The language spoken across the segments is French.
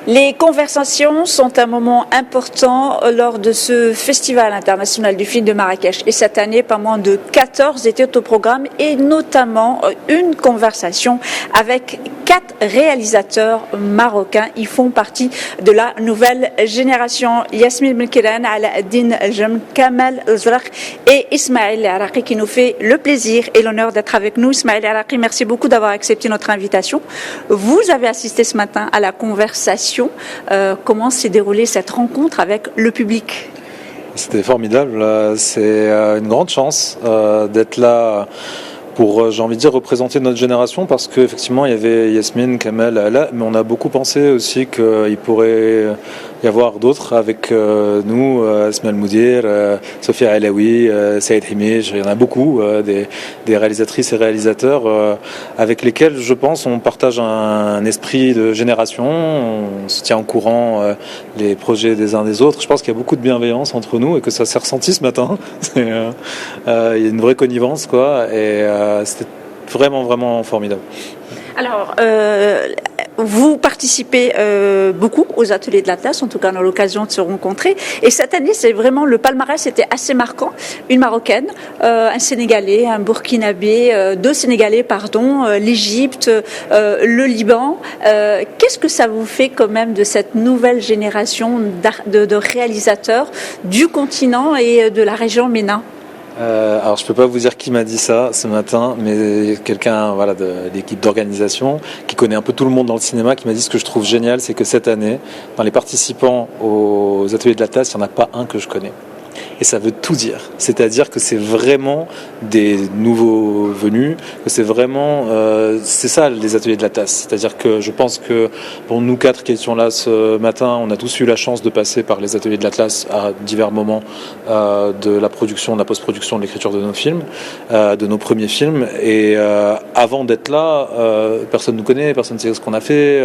Les conversations sont un moment important lors de ce Festival international du film de Marrakech. Et cette année, pas moins de 14 étaient au programme et notamment une conversation avec 4 réalisateurs marocains. Ils font partie de la nouvelle génération. Yasmine Benkiran, Alaeddin Eljem, Kamel Elzraq et Ismaël Laraqi qui nous fait le plaisir et l'honneur d'être avec nous. Ismaël Laraqi, merci beaucoup d'avoir accepté notre invitation. Vous avez assisté ce matin à la conversation. Comment s'est déroulée cette rencontre avec le public? C'était formidable. C'est une grande chance d'être là pour, j'ai envie de dire, représenter notre génération, parce qu'effectivement il y avait Yasmine, Kamel, Ala, mais on a beaucoup pensé aussi qu'il pourrait y avoir d'autres avec nous, Asma Moudir, Sophia Alaoui, Saïd Himij. Il y en a beaucoup, des réalisatrices et réalisateurs avec lesquels, je pense, on partage un esprit de génération, on se tient au courant les projets des uns des autres. Je pense qu'il y a beaucoup de bienveillance entre nous et que ça s'est ressenti ce matin. Il y a une vraie connivence, quoi, et c'était vraiment formidable. Alors, vous participez beaucoup aux ateliers de l'Atlas, en tout cas on a l'occasion de se rencontrer. Et cette année, c'est vraiment le palmarès était assez marquant. Une Marocaine, un Sénégalais, un Burkinabé, 2 Sénégalais, pardon, l'Égypte, le Liban. Qu'est-ce que ça vous fait quand même de cette nouvelle génération de réalisateurs du continent et de la région MENA? Alors je peux pas vous dire qui m'a dit ça ce matin, mais quelqu'un de l'équipe d'organisation qui connaît un peu tout le monde dans le cinéma qui m'a dit ce que je trouve génial, c'est que cette année, dans les participants aux ateliers de l'Atlas, il n'y en a pas un que je connais. Et ça veut tout dire. C'est-à-dire que c'est vraiment des nouveaux venus, que c'est vraiment... c'est ça les ateliers de l'Atlas. C'est-à-dire que je pense que pour nous 4 qui étions là ce matin, on a tous eu la chance de passer par les ateliers de l'Atlas à divers moments de la production, de la post-production, de l'écriture de nos films, de nos premiers films. Et avant d'être là, personne ne nous connaît, personne ne sait ce qu'on a fait.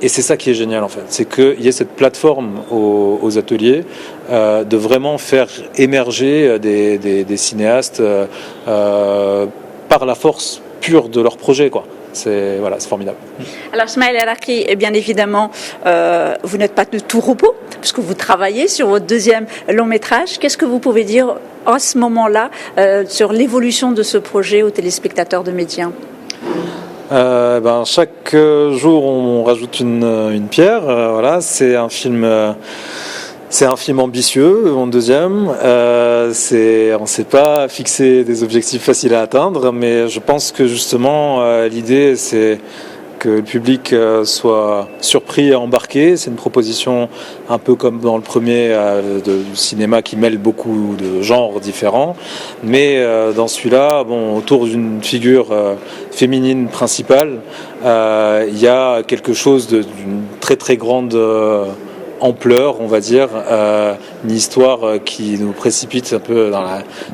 Et c'est ça qui est génial en fait. C'est qu'il y ait cette plateforme aux ateliers de vraiment faire émerger des cinéastes par la force pure de leur projet, quoi. C'est formidable. Alors Ismaël Laraqi, bien évidemment, vous n'êtes pas de tout repos, puisque vous travaillez sur votre 2e long métrage. Qu'est-ce que vous pouvez dire à ce moment-là sur l'évolution de ce projet aux téléspectateurs de Média? Chaque jour, on rajoute une pierre. C'est un film... C'est un film ambitieux, mon 2e. On ne s'est pas fixé des objectifs faciles à atteindre, mais je pense que justement l'idée c'est que le public soit surpris et embarqué. C'est une proposition un peu comme dans le premier du cinéma qui mêle beaucoup de genres différents, mais dans celui-là, autour d'une figure féminine principale, il y a quelque chose d'une très grande ampleur, on va dire, une histoire qui nous précipite un peu dans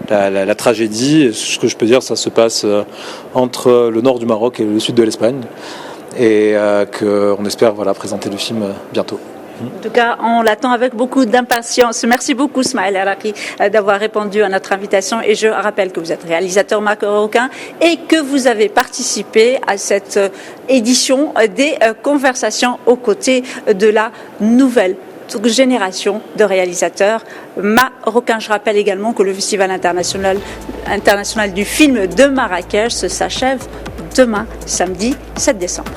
la tragédie. Ce que je peux dire, ça se passe entre le nord du Maroc et le sud de l'Espagne, et qu'on espère présenter le film bientôt. En tout cas, on l'attend avec beaucoup d'impatience. Merci beaucoup, Ismaël Laraqi, d'avoir répondu à notre invitation. Et je rappelle que vous êtes réalisateur marocain et que vous avez participé à cette édition des conversations aux côtés de la nouvelle génération de réalisateurs marocains. Je rappelle également que le Festival international du film de Marrakech s'achève demain, samedi 7 décembre.